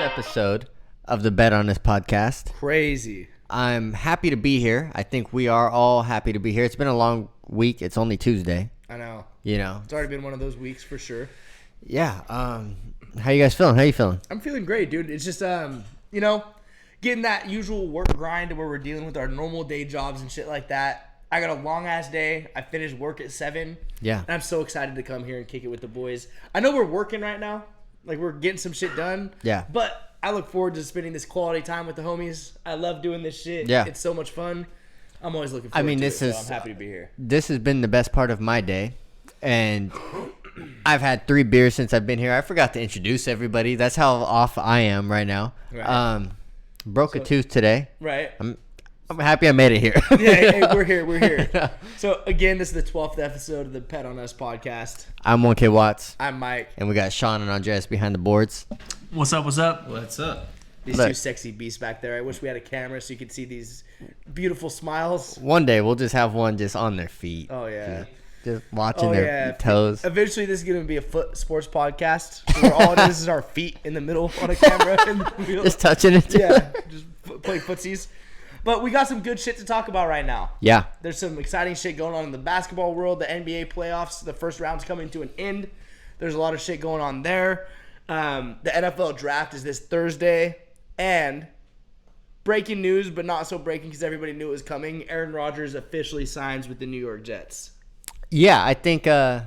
episode of the Bet on This podcast. Crazy. I'm happy to be here. I think we are all happy to be here. It's been a long week. It's only Tuesday. I know. You know. It's already been one of those weeks for sure. Yeah. How you guys feeling? How you feeling? I'm feeling great, dude. It's just, getting that usual work grind where we're dealing with our normal day jobs and shit like that. I got a long-ass day. I finished work at 7. Yeah. And I'm so excited to come here and kick it with the boys. I know we're working right now. Like, we're getting some shit done. Yeah. But I look forward to spending this quality time with the homies. I love doing this shit. Yeah. It's so much fun. I'm always looking forward to it, so I'm happy to be here. This has been the best part of my day. And I've had 3 beers since I've been here. I forgot to introduce everybody. That's how off I am right now. Right. Broke a tooth today. Right. I'm happy I made it here. Yeah, hey, we're here. We're here. So, again, this is the 12th episode of the Pet on Us podcast. I'm 1K Watts. I'm Mike. And we got Sean and Andres behind the boards. What's up? What's up? What's up? These Look. two sexy beasts back there. I wish we had a camera so you could see these beautiful smiles. One day we'll just have one just on their feet. Oh, yeah. Just watching their toes. Eventually, this is going to be a foot sports podcast. Where all it is our feet in the middle on a camera. Just touching it. Yeah, just play footsies. But we got some good shit to talk about right now. Yeah. There's some exciting shit going on in the basketball world. The NBA playoffs, the first round's coming to an end. There's a lot of shit going on there. The NFL draft is this Thursday. And breaking news, but not so breaking because everybody knew it was coming. Aaron Rodgers officially signs with the New York Jets. Yeah, I think the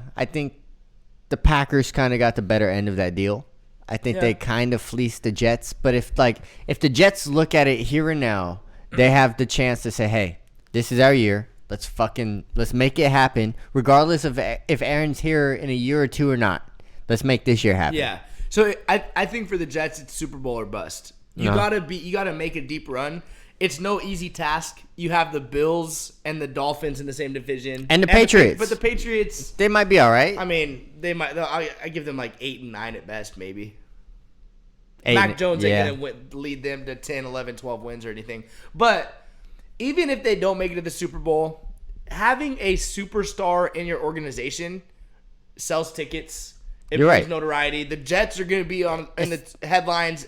Packers kind of got the better end of that deal. I think they kind of fleeced the Jets. But if the Jets look at it here and now, they have the chance to say, hey, this is our year. Let's make it happen, regardless of if Aaron's here in a year or two or not. Let's make this year happen. Yeah. So I think for the Jets, it's Super Bowl or bust. You gotta make a deep run. It's no easy task. You have the Bills and the Dolphins in the same division, and the Patriots. But the Patriots, they might be all right. I mean, they might. I give them like 8 and 9 at best, maybe. 8 Mac Jones ain't gonna lead them to 10, 11, 12 wins or anything. But even if they don't make it to the Super Bowl, having a superstar in your organization sells tickets. It brings notoriety. The Jets are going to be in the headlines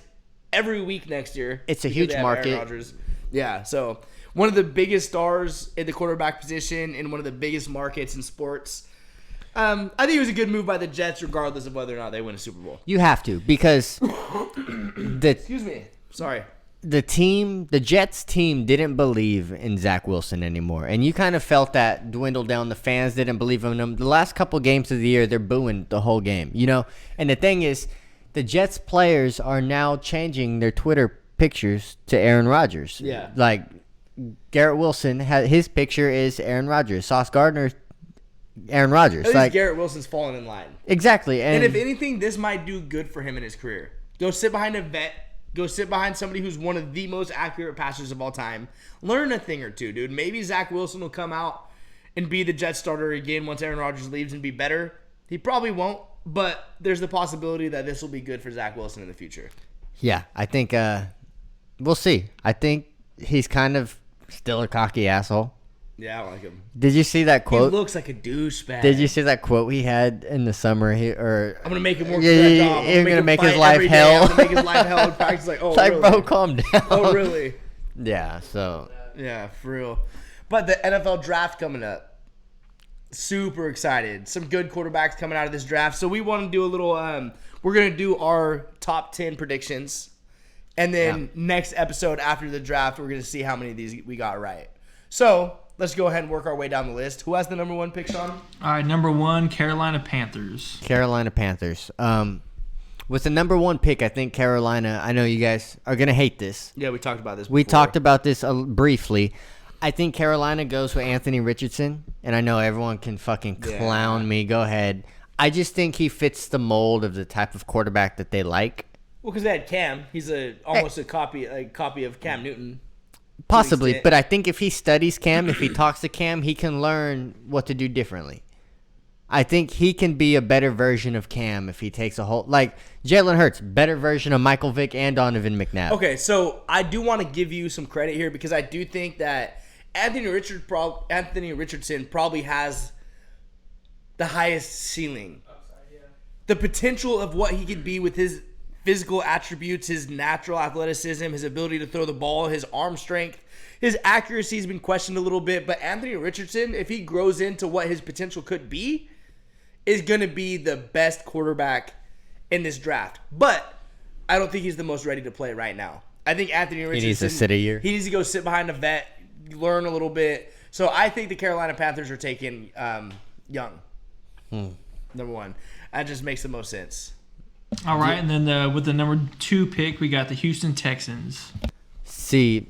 every week next year. It's a huge market. Rodgers. Yeah, so one of the biggest stars in the quarterback position in one of the biggest markets in sports. I think it was a good move by the Jets, regardless of whether or not they win a Super Bowl. You have to, because Excuse me. Sorry. the Jets team didn't believe in Zach Wilson anymore. And you kind of felt that dwindle down. The fans didn't believe in him. The last couple games of the year, they're booing the whole game, you know? And the thing is, the Jets players are now changing their Twitter pictures to Aaron Rodgers. Yeah. Like, Garrett Wilson, his picture is Aaron Rodgers. Sauce Gardner, Aaron Rodgers. At least like, Garrett Wilson's falling in line. Exactly. And if anything, this might do good for him in his career. Go sit behind a vet. Go sit behind somebody who's one of the most accurate passers of all time. Learn a thing or two, dude. Maybe Zach Wilson will come out and be the Jets starter again once Aaron Rodgers leaves and be better. He probably won't, but there's the possibility that this will be good for Zach Wilson in the future. Yeah, I think we'll see. I think he's kind of still a cocky asshole. Yeah, I like him. Did you see that quote? He looks like a douchebag. Did you see that quote he had in the summer? I'm gonna make him work for that job. You're gonna make his life life hell. I'm gonna make his life hell in practice. Like, oh, like, really? bro, calm down. Oh, really? Yeah. So. Yeah, for real. But the NFL draft coming up. Super excited. Some good quarterbacks coming out of this draft. So we want to do a little. We're gonna do our top 10 predictions, and then next episode after the draft, we're gonna see how many of these we got right. So. Let's go ahead and work our way down the list. Who has the number 1 pick, Sean? All right, number 1, Carolina Panthers. Carolina Panthers. With the number 1 pick, I think Carolina. I know you guys are gonna hate this. Yeah, we talked about this. We talked about this briefly. I think Carolina goes with Anthony Richardson, and I know everyone can fucking clown me. Go ahead. I just think he fits the mold of the type of quarterback that they like. Well, because they had Cam. He's almost a copy of Cam Newton. Possibly, but I think if he studies Cam, if he talks to Cam, he can learn what to do differently. I think he can be a better version of Cam if he takes a whole... Like, Jalen Hurts, better version of Michael Vick and Donovan McNabb. Okay, so I do want to give you some credit here because I do think that Anthony Richardson probably has the highest ceiling. The potential of what he could be with his physical attributes, his natural athleticism, his ability to throw the ball, his arm strength. His accuracy has been questioned a little bit, but Anthony Richardson, if he grows into what his potential could be, is going to be the best quarterback in this draft. But I don't think he's the most ready to play right now. I think Anthony Richardson... He needs to sit a year. He needs to go sit behind a vet, learn a little bit. So I think the Carolina Panthers are taking Young. Number one. That just makes the most sense. All right, and then with the number 2 pick, we got the Houston Texans. See,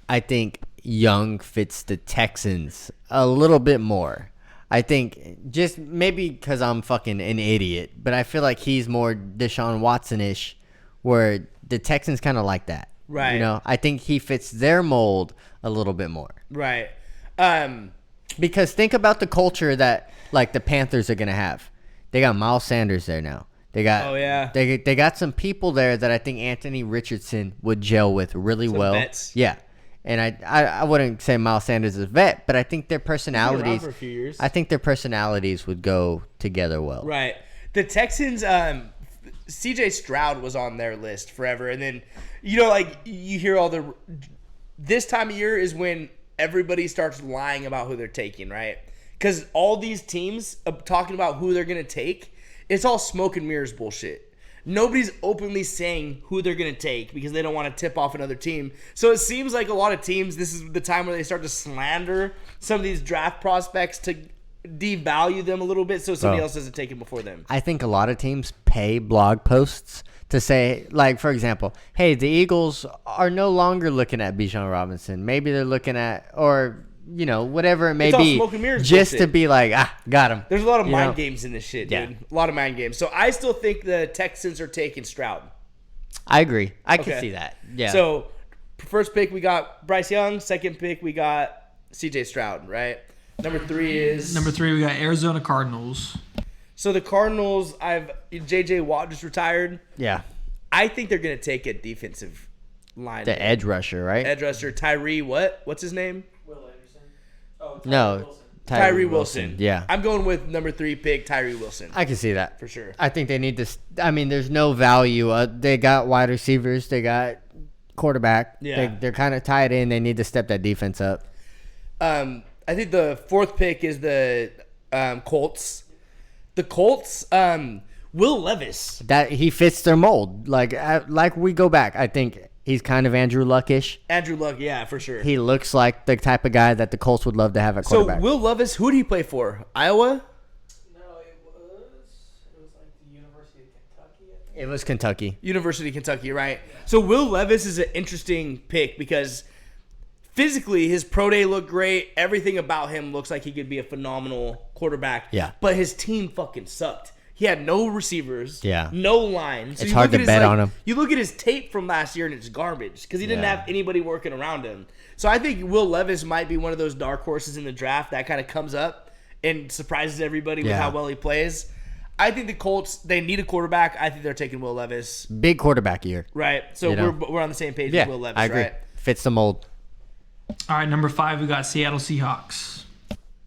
I think Young fits the Texans a little bit more. I think just maybe because I'm fucking an idiot, but I feel like he's more Deshaun Watson-ish, where the Texans kind of like that. Right. You know, I think he fits their mold a little bit more. Right. Because think about the culture that like the Panthers are gonna have. They got Miles Sanders there now. They got they got some people there that I think Anthony Richardson would gel with really well. Vets. Yeah. And I wouldn't say Miles Sanders is a vet, but I think their personalities for a few years. I think their personalities would go together well. Right. The Texans, CJ Stroud was on their list forever. And then, like you hear all this time of year is when everybody starts lying about who they're taking, right? Because all these teams talking about who they're going to take, it's all smoke and mirrors bullshit. Nobody's openly saying who they're going to take because they don't want to tip off another team. So it seems like a lot of teams, this is the time where they start to slander some of these draft prospects to devalue them a little bit so somebody else doesn't take it before them. I think a lot of teams pay blog posts to say, like, for example, hey, the Eagles are no longer looking at Bijan Robinson. Maybe they're looking at, or, whatever it may It's all be, smoke and mirrors just bullshit. to be like, got him. There's a lot of mind games in this shit, dude. Yeah. A lot of mind games. So I still think the Texans are taking Stroud. I agree. I can Okay. see that. Yeah. So first pick, we got Bryce Young. Second pick, we got CJ Stroud, right? Number 3 is... Number 3, we got Arizona Cardinals. So the Cardinals, J.J. Watt just retired. yeah. I think they're going to take a defensive line. The edge rusher, right? Edge rusher, Tyree, what's his name? No. Tyree Wilson. Yeah. I'm going with number 3 pick, Tyree Wilson. I can see that. For sure. I think they need to. There's no value. They got wide receivers. They got quarterback. Yeah. They're kind of tied in. They need to step that defense up. I think the 4th pick is the Colts. The Colts, Will Levis. That he fits their mold. Like we go back. I think he's kind of Andrew Luck-ish. Andrew Luck, yeah, for sure. He looks like the type of guy that the Colts would love to have at So quarterback. Will Levis, who did he play for? Iowa? No, it was like the University of Kentucky, I think. It was Kentucky. University of Kentucky, right? So Will Levis is an interesting pick because physically his pro day looked great. Everything about him looks like he could be a phenomenal quarterback. Yeah. But his team fucking sucked. He had no receivers. Yeah. No line. So It's you hard look to at his, bet on him. You look at his tape from last year and it's garbage because he didn't Yeah. have anybody working around him. So I think Will Levis might be one of those dark horses in the draft that kind of comes up and surprises everybody with Yeah. how well he plays. I think the Colts, they need a quarterback. I think they're taking Will Levis. Big quarterback year. Right. So we're on the same page Yeah, with Will Levis, I agree. right? Fits the mold. All right, number 5, we got Seattle Seahawks.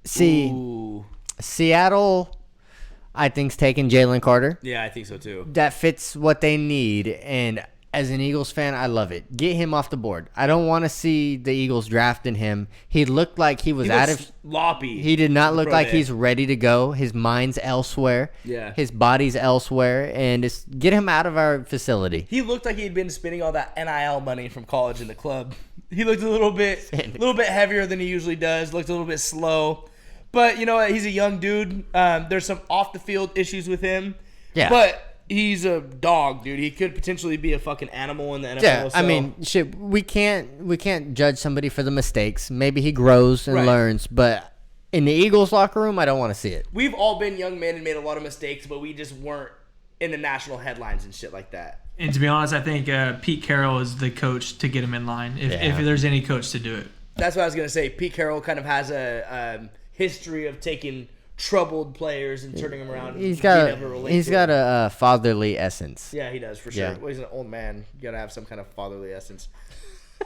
See, Ooh. Seattle, I think's taking Jalen Carter. Yeah, I think so too. That fits what they need, and as an Eagles fan, I love it. Get him off the board. I don't want to see the Eagles drafting him. He looked like he was He out looks of. sloppy. He did not look Pro like day. he's ready to go. His mind's elsewhere. Yeah. His body's elsewhere, and just get him out of our facility. He looked like he'd been spending all that NIL money from college in the club. He looked a little bit heavier than he usually does. Looked a little bit slow, but you know what? He's a young dude. There's some off the field issues with him. Yeah. But he's a dog, dude. He could potentially be a fucking animal in the NFL. Yeah, so. I mean, shit. We can't judge somebody for the mistakes. Maybe he grows and Right. learns, but in the Eagles locker room, I don't want to see it. We've all been young men and made a lot of mistakes, but we just weren't in the national headlines and shit like that. And to be honest, I think Pete Carroll is the coach to get him in line, if there's any coach to do it. That's what I was gonna say. Pete Carroll kind of has a history of taking troubled players and turning them around. and He's being got able to relate he's to got them. a fatherly essence. Yeah, he does for sure. Yeah. Well, he's an old man. You gotta have some kind of fatherly essence.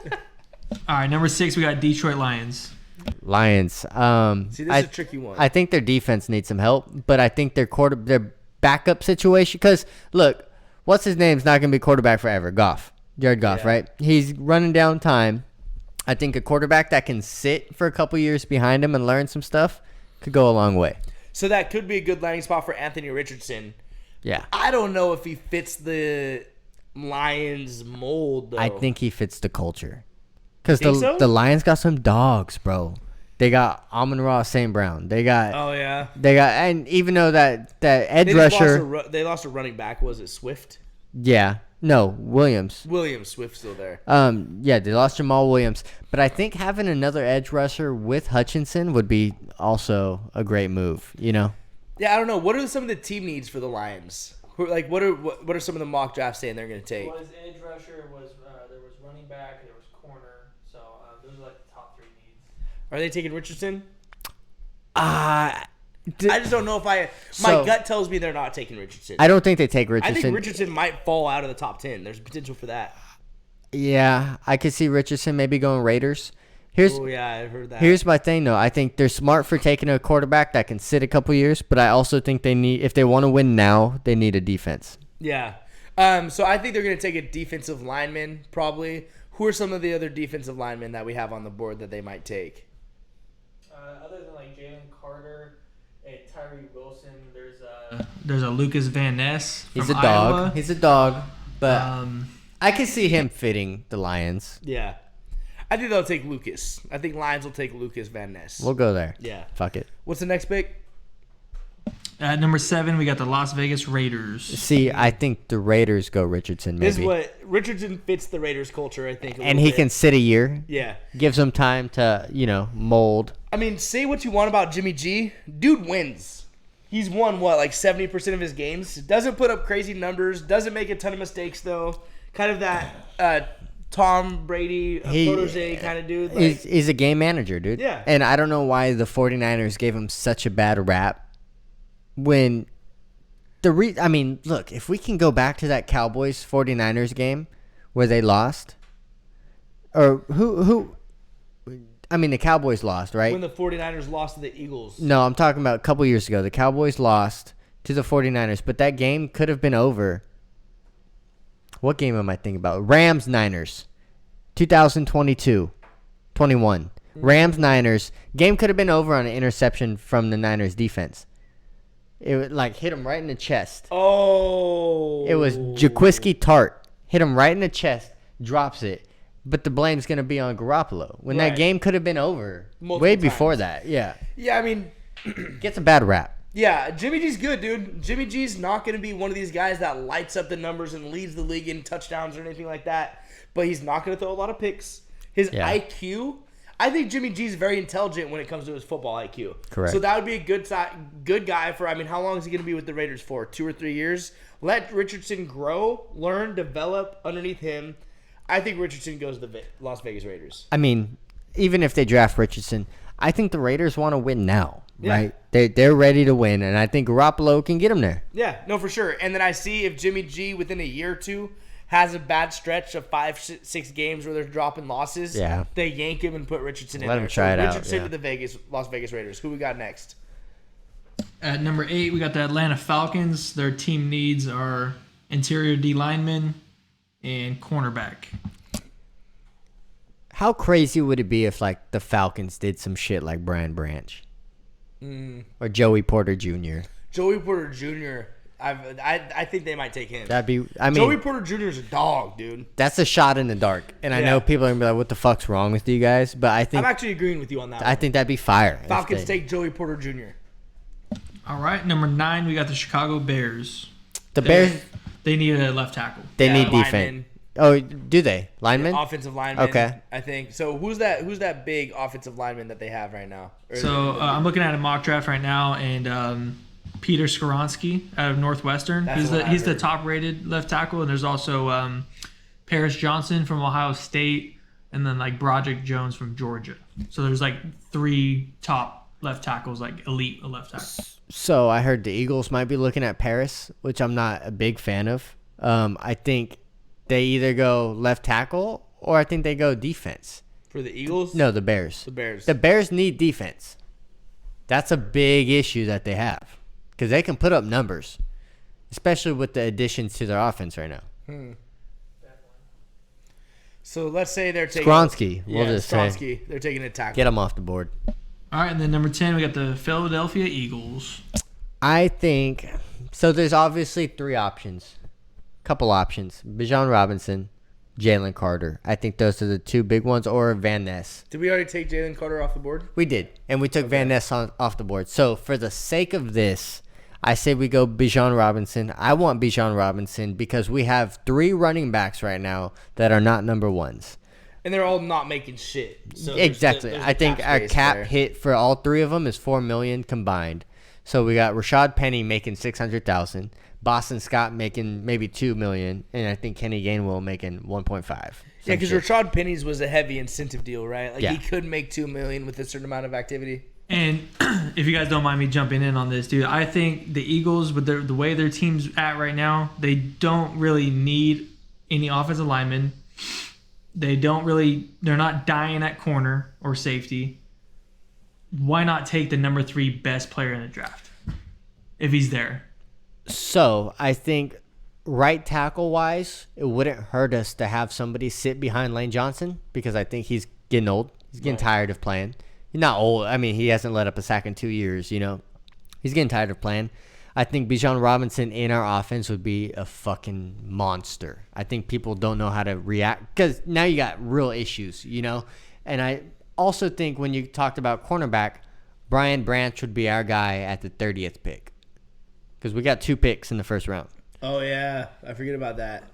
All right, number 6, we got Detroit Lions. Lions. See, this is a tricky one. I think their defense needs some help, but I think their backup situation. Because look, what's his name's not going to be quarterback forever. Goff. Jared Goff, Yeah. right? He's running down time. I think a quarterback that can sit for a couple years behind him and learn some stuff could go a long way. So that could be a good landing spot for Anthony Richardson. Yeah. I don't know if he fits the Lions mold, though. I think he fits the culture. Because Think so? the Lions got some dogs, bro. They got Amon-Ra St. Brown. They got, Oh, yeah. and even though that edge They just rusher. they lost a running back. Was it Swift? Yeah. No, Williams. Swift still there. Yeah, they lost Jamal Williams. But I think having another edge rusher with Hutchinson would be also a great move, you know? Yeah, I don't know. What are some of the team needs for the Lions? Like, what are some of the mock drafts saying they're going to take? Was edge rusher, there was running back, there was corner. So those are like the top 3 needs. Are they taking Richardson? I I just don't know if my gut tells me they're not taking Richardson. don't think they take I Richardson. think Richardson might fall out of the top 10. There's potential for that. Yeah, I could see Richardson maybe going Raiders. Oh, yeah, I heard that. Here's my thing, though. I think they're smart for taking a quarterback that can sit a couple years, but I also think they need, if they want to win now, they need a defense. Yeah. So I think they're going to take a defensive lineman, probably. Who are some of the other defensive linemen that we have on the board that they might take? Other than like Jalen Carter and Tyree Wilson, There's a Lucas Van Ness from He's a dog. Iowa. He's a dog, but Um, I can see him fitting the Lions. Yeah. I think they'll take Lucas. I think Lions will take Lucas Van Ness. We'll go there. Yeah. Fuck it. What's the next pick? at number 7, we got the Las Vegas Raiders. See, I think the Raiders go Richardson, This is maybe. what Richardson fits the Raiders culture, I think. And he can sit a year. Yeah. Gives him time to, mold. I mean, say what you want about Jimmy G. Dude wins. He's won, like 70% of his games. Doesn't put up crazy numbers. Doesn't make a ton of mistakes, though. Kind of that Tom Brady protege kind of dude. Like, He's a game manager, dude. Yeah. And I don't know why the 49ers gave him such a bad rap when look, if we can go back to that Cowboys 49ers game where they lost, or the Cowboys lost, right? when the 49ers lost to the Eagles. No, I'm talking about a couple years ago. The Cowboys lost to the 49ers, but that game could have been over. What game am I thinking about? Rams-Niners, 2022-21. Rams-Niners. Game could have been over on an interception from the Niners defense. It hit him right in the chest. Oh. It was Jaquiski Tart. Hit him right in the chest, drops it. But the blame's going to be on Garoppolo. When Right. that game could have been over Multiple way times. before that. Yeah. Yeah, I mean, Gets a bad rap. yeah, Jimmy G's good, dude. Jimmy G's not going to be one of these guys that lights up the numbers and leads the league in touchdowns or anything like that. But he's not going to throw a lot of picks. His Yeah. IQ, I think Jimmy G's very intelligent when it comes to his football IQ. Correct. So that would be a good guy for, how long is he going to be with the Raiders for? 2 or 3 years? Let Richardson grow, learn, develop underneath him. I think Richardson goes to the Las Vegas Raiders. I mean, even if they draft Richardson, I think the Raiders want to win now, Yeah. right? They're ready to win, and I think Garoppolo can get them there. Yeah, no, for sure. And then I see if Jimmy G within a year or two has a bad stretch of 5-6 games where they're dropping losses, Yeah. they yank him and put Richardson in Let there. him try it out, Richardson yeah. to the Las Vegas Raiders. Who we got next? At number 8, we got the Atlanta Falcons. Their team needs are interior D lineman and cornerback. How crazy would it be if the Falcons did some shit like Brian Branch or Joey Porter Jr.? Joey Porter Jr. I think they might take him. That'd be. Joey Porter Jr. is a dog, dude. That's a shot in the dark, and I Yeah. know people are gonna be like, "What the fuck's wrong with you guys?" But I I'm think actually agreeing with you on that one. I think that'd be fire. if Falcons they- take Joey Porter Jr. All right, number 9, we got the Chicago Bears. the Bears. They need a left tackle. They Yeah, need defense. lineman. Oh, do they linemen? Offensive lineman. Okay. I think. So who's that big offensive lineman that they have right now? Or So I'm looking at a mock draft right now, and Peter Skoronsky out of Northwestern. That's what I He's the heard. top-rated left tackle, and there's also Paris Johnson from Ohio State, and then Broderick Jones from Georgia. So there's 3 top left tackles, elite left tackles. So I heard the Eagles might be looking at Paris, which I'm not a big fan of. I think they either go left tackle or I think they go defense. for the Eagles? No, the Bears. The Bears. The Bears need defense. That's a big issue that they have because they can put up numbers. especially with the additions to their offense right now. Definitely. So let's say they're taking Skronsky, we'll just say. Skronsky. They're taking a tackle. Get him off the board. All right, and then number 10, we got the Philadelphia Eagles. I think so. There's obviously three options, couple options: Bijan Robinson, Jalen Carter. I think those are the two big ones, or Van Ness. Did we already take Jalen Carter off the board? We did, and we took Van Ness off the board. So for the sake of this, I say we go Bijan Robinson. I want Bijan Robinson because we have three running backs right now that are not number ones. And they're all not making shit. So Exactly. there's I think our space cap there. hit for all three of them is $4 million combined. So we got Rashad Penny making $600,000, Boston Scott making maybe $2 million, and I think Kenny Gainwell making 1.5. Yeah, because Rashad Penny's was a heavy incentive deal, right? Like Yeah. he could make $2 million with a certain amount of activity. And if you guys don't mind me jumping in on this, dude, I think the Eagles, with the way their team's at right now, they don't really need any offensive linemen. They're not dying at corner or safety. Why not take the number 3 best player in the draft if he's there? So I think right tackle wise, it wouldn't hurt us to have somebody sit behind Lane Johnson because I think he's getting old. He's getting tired of playing. He's not old. I mean, he hasn't let up a sack in 2 years, you know. He's getting tired of playing. I think Bijan Robinson in our offense would be a fucking monster. I think people don't know how to react because now you got real issues, you know. And I also think when you talked about cornerback, Brian Branch would be our guy at the 30th pick because we got 2 picks in the first round. Oh, yeah. I forget about that.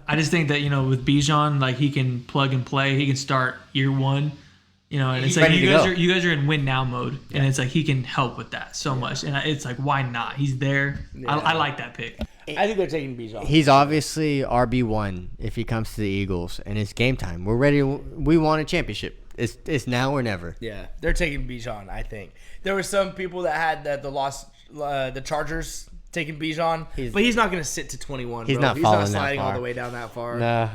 I just think that, with Bijan, like, he can plug and play. He can start year one. And it's He's like ready to go. you guys are in win now mode, and it's like he can help with that so much. And it's like, why not? He's there. Yeah. I like that pick. I think they're taking Bijan. He's obviously RB1 if he comes to the Eagles, and it's game time. We're ready. We want a championship. It's now or never. Yeah, they're taking Bijan, I think. There were some people that had the Chargers taking Bijan, but he's not going to sit to 21. He's bro. not falling that sliding all far. the way down that far. Nah,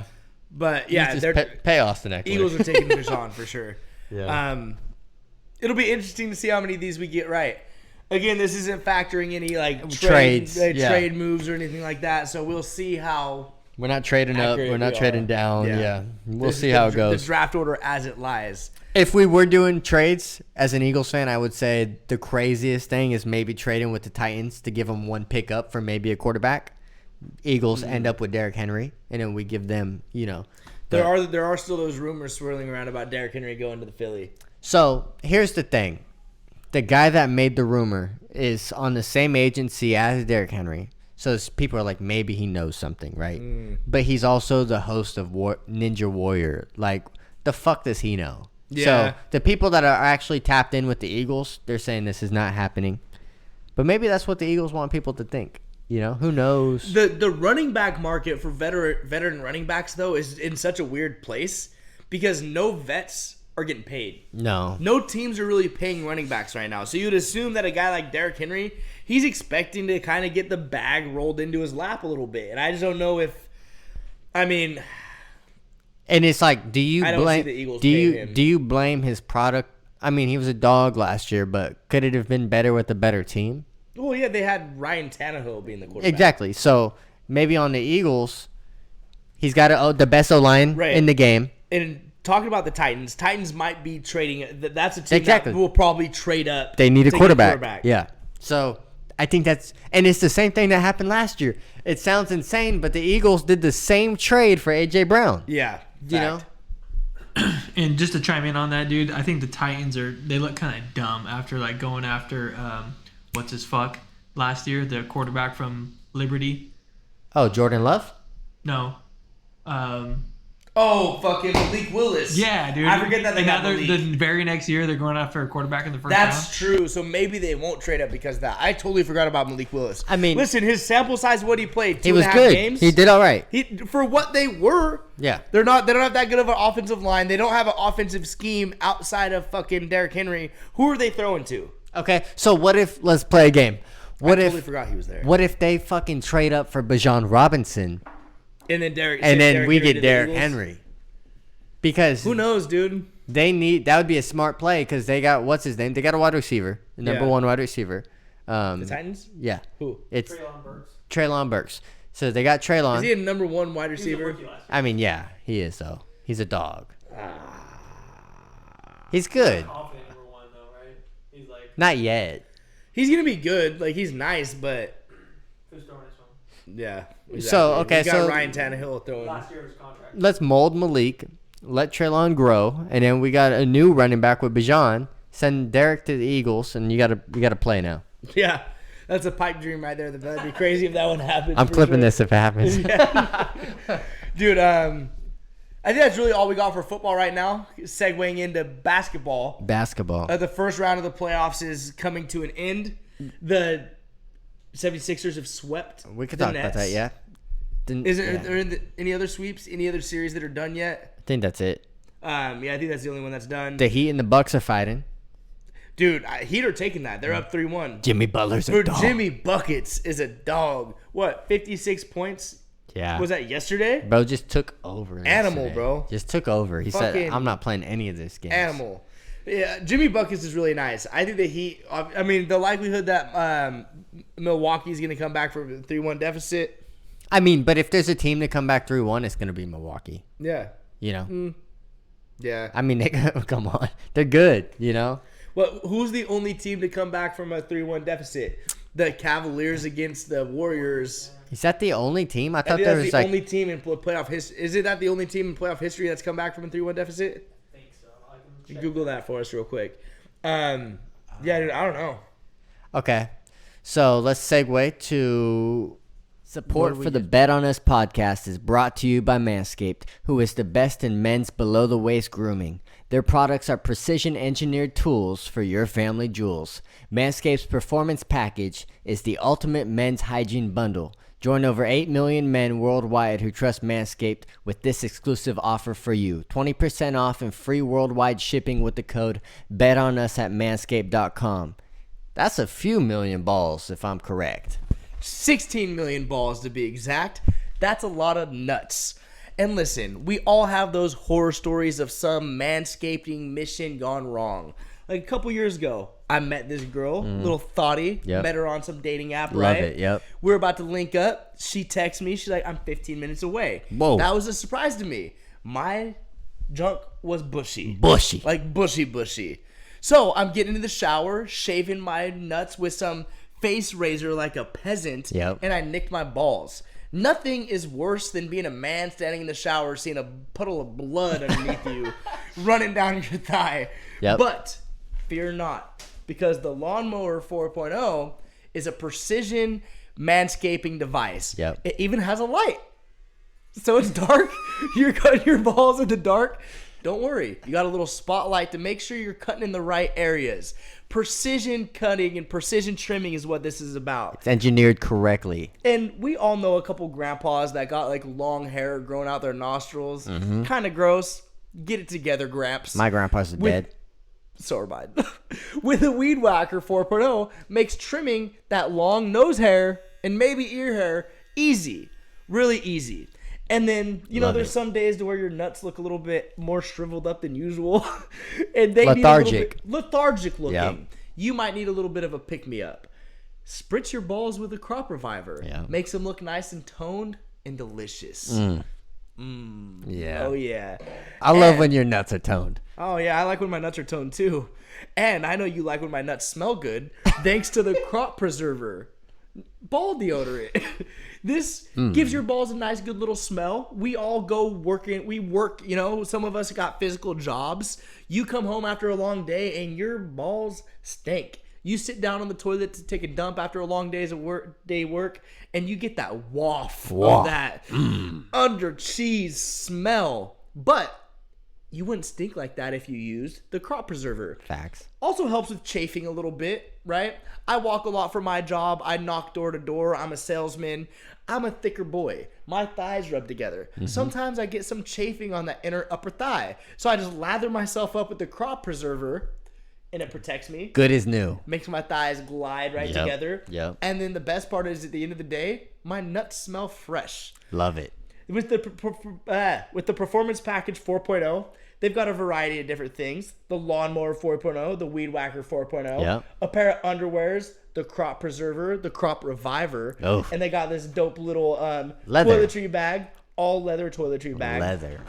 But yeah, they're pay Austin Eckler. Eagles are taking Bijan for sure. Yeah. It'll be interesting to see how many of these we get right. Again, this isn't factoring any Trades, trade moves or anything like that. So we'll see how We're not trading up. accurate We're not we trading are. down. Yeah. We'll This see is how it the goes. draft order as it lies. If we were doing trades as an Eagles fan, I would say the craziest thing is maybe trading with the Titans to give them one pick up for maybe a quarterback. Eagles end up with Derrick Henry, and then we give them, There are still those rumors swirling around about Derrick Henry going to the Philly. So here's the thing. The guy that made the rumor is on the same agency as Derrick Henry. So people are like, maybe he knows something, right? But he's also the host of Ninja Warrior. Like, the fuck does he know? Yeah. So the people that are actually tapped in with the Eagles, they're saying this is not happening. But maybe that's what the Eagles want people to think. Who knows? The running back market for veteran running backs, though, is in such a weird place because no vets are getting paid. No. No teams are really paying running backs right now. So you'd assume that a guy like Derrick Henry, he's expecting to kind of get the bag rolled into his lap a little bit. And I just don't know if, And it's like, do you I don't blame see the Eagles paying him. do you blame his product? I mean, he was a dog last year, but could it have been better with a better team? Well, yeah, they had Ryan Tannehill being the quarterback. Exactly. So maybe on the Eagles, he's got the best O-line Right. in the game. And talking about the Titans might be trading. That's a team Exactly. that will probably trade up. They need a to get quarterback. Yeah. So I think and it's the same thing that happened last year. It sounds insane, but the Eagles did the same trade for A.J. Brown. Yeah. You know? And just to chime in on that, dude, I think the Titans they look kind of dumb after going after what's his fuck last year, the quarterback from Liberty. Oh, Jordan Love? No. Oh, fucking Malik Willis. Yeah, dude. I forget that they and got now Malik. the very next year they're going after a quarterback in the first round. That's true. So maybe they won't trade up because of that. I totally forgot about Malik Willis. I mean, listen, his sample size, what he played, He was 2.5 good. games. He did all right. For what they were. Yeah. They don't have that good of an offensive line. They don't have an offensive scheme outside of fucking Derrick Henry. Who are they throwing to? Okay, so what if, let's play a game. I totally forgot he was there. What if they fucking trade up for Bijan Robinson And then Derrick and then we Henry to get the Derrick Eagles? Henry? Because Who knows, dude? that would be a smart play because they got, what's his name? They got a wide receiver, the number Yeah. one wide receiver. The Titans? Yeah. Who? It's Treylon Burks. Treylon Burks. So they got Treylon. Is he a number 1 wide He was a receiver? rookie last year. I mean, yeah, he is, though. He's a dog. He's good. Confident number 1 though, right? He's like, Not yet. He's going to be good. Like, he's nice, but who's throwing this one? yeah. Exactly. So, okay, We got so- Ryan Tannehill throwing. Last year of his contract. Let's mold Malik. Let Treylon grow. And then we got a new running back with Bijan. Send Derek to the Eagles, and you gotta play now. Yeah. That's a pipe dream right there. That'd be crazy if that one happened. I'm for clipping sure. this if it happens. Dude, I think that's really all we got for football right now. Segueing into basketball. Basketball. The first round of the playoffs is coming to an end. The 76ers have swept We could the talk about Nets. that, yeah. Are there any other sweeps? Any other series that are done yet? I think that's it. Yeah, I think that's the only one that's done. The Heat and the Bucks are fighting. Dude, Heat are taking that. They're up 3-1. Jimmy Butler's a For dog. Jimmy Buckets is a dog. What, 56 points? Yeah. Was that yesterday? Bro just took over. Animal, yesterday. bro. Just took over. He said, Fucking I'm not playing any of this game. Animal. Yeah, Jimmy Buckets is really nice. I think the Heat, I mean, the likelihood that Milwaukee's going to come back from a 3-1 deficit. I mean, but if there's a team to come back 3-1, it's going to be Milwaukee. Yeah. You know? Yeah. I mean, come on. They're good, you know? Well, who's the only team to come back from a 3-1 deficit? The Cavaliers against the Warriors. Is that the only team? I I thought think there that's was the like... only team in playoff history. Is it that the only team in playoff history that's come back from a 3-1 deficit? I think so. I can check. Google that for us real quick. Yeah, dude, I don't know. Okay. So let's segue to support for the Bet On Us podcast is brought to you by Manscaped, who is the best in men's below-the-waist grooming. Their products are precision-engineered tools for your family jewels. Manscaped's Performance Package is the ultimate men's hygiene bundle. Join over 8 million men worldwide who trust Manscaped with this exclusive offer for you. 20% off and free worldwide shipping with the code BETONUS at manscaped.com. That's a few million balls, if I'm correct. 16 million balls to be exact. That's a lot of nuts. And listen, we all have those horror stories of some manscaping mission gone wrong. Like a couple years ago, I met this girl, little thoughty. Yep. Met her on some dating app, Love right? it, yep. We're about to link up. She texts me. She's like, I'm 15 minutes away. Whoa. That was a surprise to me. My junk was bushy. Bushy. Like bushy. So I'm getting into the shower, shaving my nuts with some face razor like a peasant, Yep. and I nicked my balls. Nothing is worse than being a man standing in the shower, seeing a puddle of blood underneath you, running down your thigh. Yep. But fear not, because the Lawnmower 4.0 is a precision manscaping device. Yep. It even has a light. So it's dark. You're cutting your balls in the dark. Don't worry. You got a little spotlight to make sure you're cutting in the right areas. Precision cutting and precision trimming is what this is about. It's engineered correctly. And we all know a couple grandpas that got like long hair growing out their nostrils. Mm-hmm. Kind of gross. Get it together, Gramps. My grandpa's With- dead. So are mine. With a Weed Whacker 4.0 makes trimming that long nose hair and maybe ear hair easy. Really easy. And then, you know, Love there's it. some days to where your nuts look a little bit more shriveled up than usual. And they Lethargic. need a little bit lethargic looking. Yep. You might need a little bit of a pick-me-up. Spritz your balls with a crop reviver. Yeah. Makes them look nice and toned and delicious. Yeah. Oh, yeah. I love And- when your nuts are toned. Oh, yeah, I like when my nuts are toned, too. And I know you like when my nuts smell good, thanks to the Crop Preserver ball deodorant. This gives your balls a nice, good little smell. We all go working. We work, you know, some of us got physical jobs. You come home after a long day and your balls stink. You sit down on the toilet to take a dump after a long day work, and you get that waft of that under cheese smell. But you wouldn't stink like that if you used the Crop Preserver. Facts. Also helps with chafing a little bit, right? I walk a lot for my job. I knock door to door. I'm a salesman. I'm a thicker boy. My thighs rub together. Sometimes I get some chafing on that inner upper thigh. So I just lather myself up with the Crop Preserver, and it protects me. Good as new. Makes my thighs glide right Yep. together. Yep. And then the best part is at the end of the day, my nuts smell fresh. Love it. With the Performance Package 4.0, They've got a variety of different things. The Lawnmower 4.0, the Weed Whacker 4.0, Yep. a pair of underwears, the Crop Preserver, the Crop Reviver, Oh. and they got this dope little Leather. toiletry bag, all leather toiletry bag. Leather.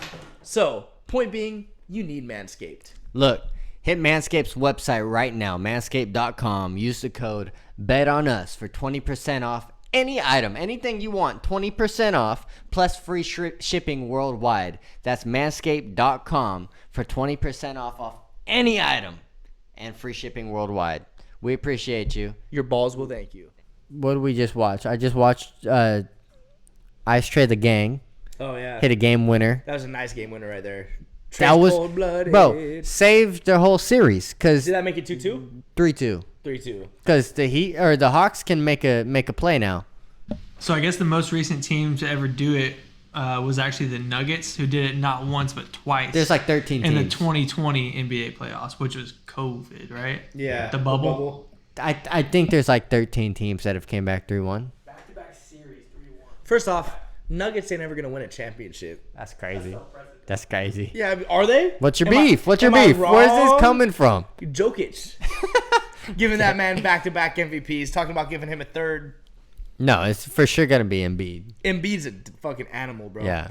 So, point being, you need Manscaped. Look, hit Manscaped's website right now, manscaped.com. Use the code BETONUS for 20% off any item, anything you want, 20% off, plus free shipping worldwide. That's manscaped.com for 20% off any item and free shipping worldwide. We appreciate you. Your balls will thank you. What did we just watch? I just watched Ice Tray the Gang Oh, yeah. hit a game winner. That was a nice game winner right there. That was, Cold-blooded. bro, saved the whole series because Did that make it 2-2? 3-2. 3-2. Because the Heat or the Hawks can make a play now. So I guess the most recent team to ever do it was actually the Nuggets, who did it not once but twice. There's like 13 in teams. the 2020 NBA playoffs, which was COVID, right? Yeah. The bubble. I think there's like 13 teams that have came back 3-1. Back-to-back series, 3-1. First off, Nuggets ain't never going to win a championship. That's crazy. Self-president. That's crazy. Yeah, I mean, are they? What's your Am I- beef? What's your am I beef? Where's this wrong? coming from? Jokic. Giving that man back-to-back MVPs. Talking about giving him a third. No, it's for sure gonna be Embiid. Embiid's a fucking animal, bro. Yeah.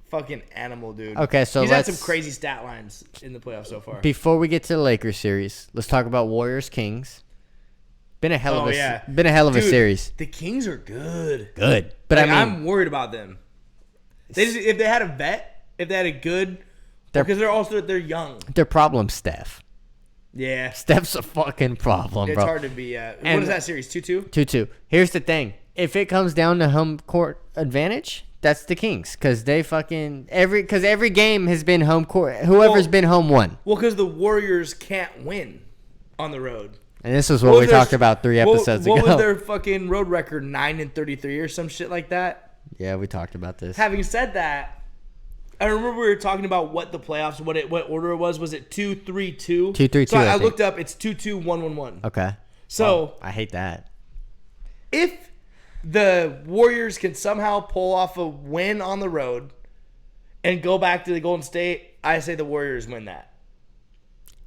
Fucking animal, dude. Okay, so he's had let's some crazy stat lines in the playoffs so far. before we get to the Lakers series, let's talk about Warriors Kings. Been a hell of a Dude, series. The Kings are good. Good, but Like, I mean, I'm worried about them. They just, if they had a vet, if they had a good, because they're young. their problem, Steph. Yeah, Steph's a fucking problem, it's bro. hard to be. What And- is that series? 2-2. 2-2. Here's the thing: if it comes down to home court advantage, that's the Kings, because they fucking every game has been home court. Whoever's Well- been home won, Well, because the Warriors can't win on the road. and this is what we was their- talked about 3 episodes What ago. was their fucking road record? 9-33 or some shit like that. Yeah, we talked about this. Having said that, I remember we were talking about what the playoffs, what order it was. Was it 2-3-2? 2-3-2, So I I think. looked up. It's 2-2-1-1-1. Okay. So I hate that. if the Warriors can somehow pull off a win on the road and go back to the Golden State, I say the Warriors win that.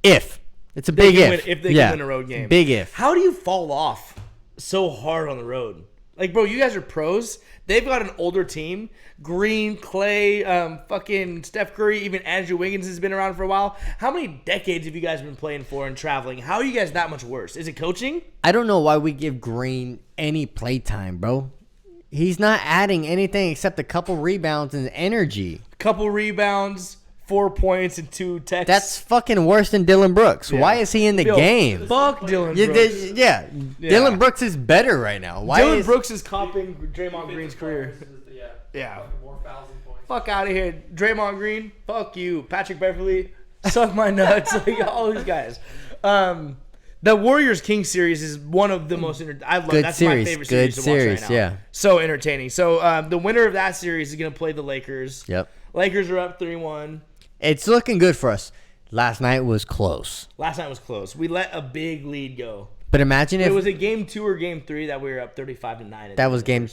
If it's a They big can if. win- if they yeah. can win a road game. Big if. How do you fall off so hard on the road? Like, bro, you guys are pros. They've got an older team. Green, Clay, fucking Steph Curry, even Andrew Wiggins has been around for a while. How many decades have you guys been playing for and traveling? How are you guys that much worse? Is it coaching? I don't know why we give Green any playtime, bro. He's not adding anything except a couple rebounds and energy. Couple rebounds, 4 points, and 2 techs. That's fucking worse than Dylan Brooks. Yeah. Why is he in the Yo, game? Fuck Dylan Yeah, Brooks. yeah. Dylan Brooks is better right now. Why Dylan is Brooks is copying Draymond Green's career. Yeah. Yeah. Fucking more fouls and points. Fuck out of here. Draymond Green, fuck you. Patrick Beverly, suck my nuts. Like, all these guys. The Warriors Kings series is one of the most I love. Good That's series. my favorite Good series to watch series, right now. yeah. So entertaining. So the winner of that series is gonna play the Lakers. Yep. Lakers are up 3-1. It's looking good for us. Last night was close. Last night was close. We let a big lead go. But imagine if It was a game 2 or game 3 that we were up 35-9. that was game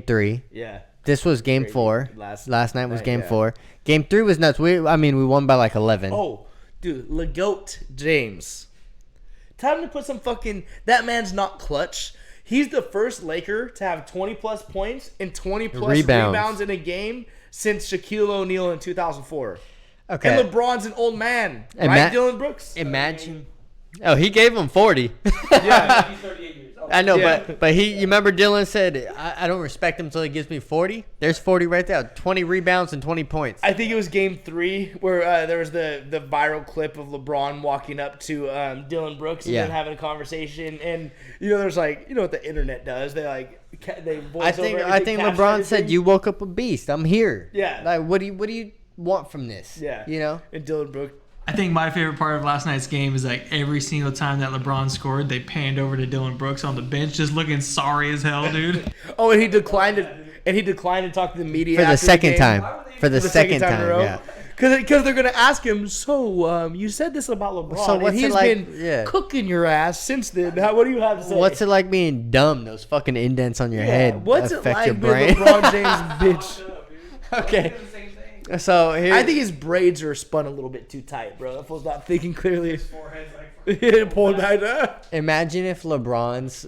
3. Yeah. This was game Crazy. 4. Last Last night was night, game yeah. 4. Game 3 was nuts. We won by like 11. Oh, dude, LeGoat James. Tell him to put some fucking. That man's not clutch. He's the first Laker to have 20-plus points and 20-plus rebounds in a game since Shaquille O'Neal in 2004. Okay. And LeBron's an old man, And right, Matt- Dylan Brooks? Imagine. Oh, he gave him 40. Yeah. He's 38 years old. I know, Yeah. but you remember Dylan said, I don't respect him until he gives me 40? There's 40 right there. 20 rebounds and 20 points. I think it was game 3 where there was the viral clip of LeBron walking up to Dylan Brooks and Yeah. then having a conversation. And, there's like, what the internet does. They voice I over think everything, caption LeBron said, everything. "You woke up a beast. I'm here." Yeah. Like, what do you want from this? Yeah. You know? And Dylan Brooks. I think my favorite part of last night's game is like every single time that LeBron scored, they panned over to Dylan Brooks on the bench, just looking sorry as hell, dude. Oh, and he declined to talk to the media For the after second game. time. For the second in a time, row. yeah. Because they're gonna ask him. So you said this about LeBron, So what's and it he's like- been yeah. cooking your ass since then. What do you have to say? What's it like being dumb? Those fucking indents on your Yeah, head what's it affect like your being brain. LeBron James, bitch? Okay. Doing the same thing. So here, I think his braids are spun a little bit too tight, bro. That fool's not thinking clearly. His forehead's like. Pulled back. imagine if LeBron's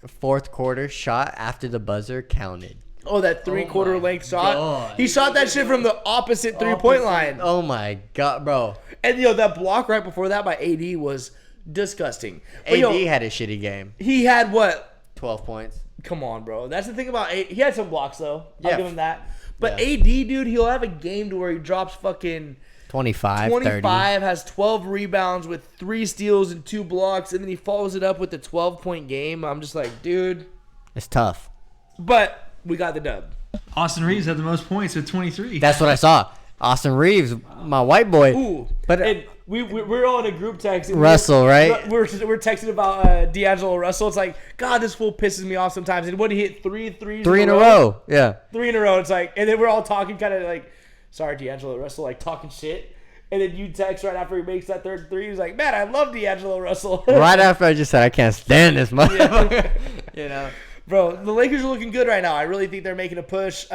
fourth quarter shot after the buzzer counted. Oh, that 3/4 my length shot. God. He shot that shit from the opposite 3-point line. Oh my god, bro. And that block right before that by AD was disgusting. But, AD had a shitty game. he had what? 12 points. Come on, bro. That's the thing about AD. He had some blocks though. I'll Yeah. give him that. But Yeah. AD, dude, he'll have a game to where he drops fucking 25, 25, has 12 rebounds with 3 steals and 2 blocks, and then he follows it up with a 12-point game. I'm just like, dude. 30. It's tough. But we got the dub. Austin Reeves had the most points with 23. That's what I saw. Austin Reeves, my white boy. Ooh. But And we're all in a group text. And Russell, right? We're texting about D'Angelo Russell. It's like, God, this fool pisses me off sometimes. And when he hit three in a row. Yeah. 3 in a row. It's like, and then we're all talking kind of like, sorry, D'Angelo Russell, like talking shit. And then you text right after he makes that third 3. He's like, man, I love D'Angelo Russell. Right after I just said I can't stand this motherfucker. You know. Bro, the Lakers are looking good right now. I really think they're making a push.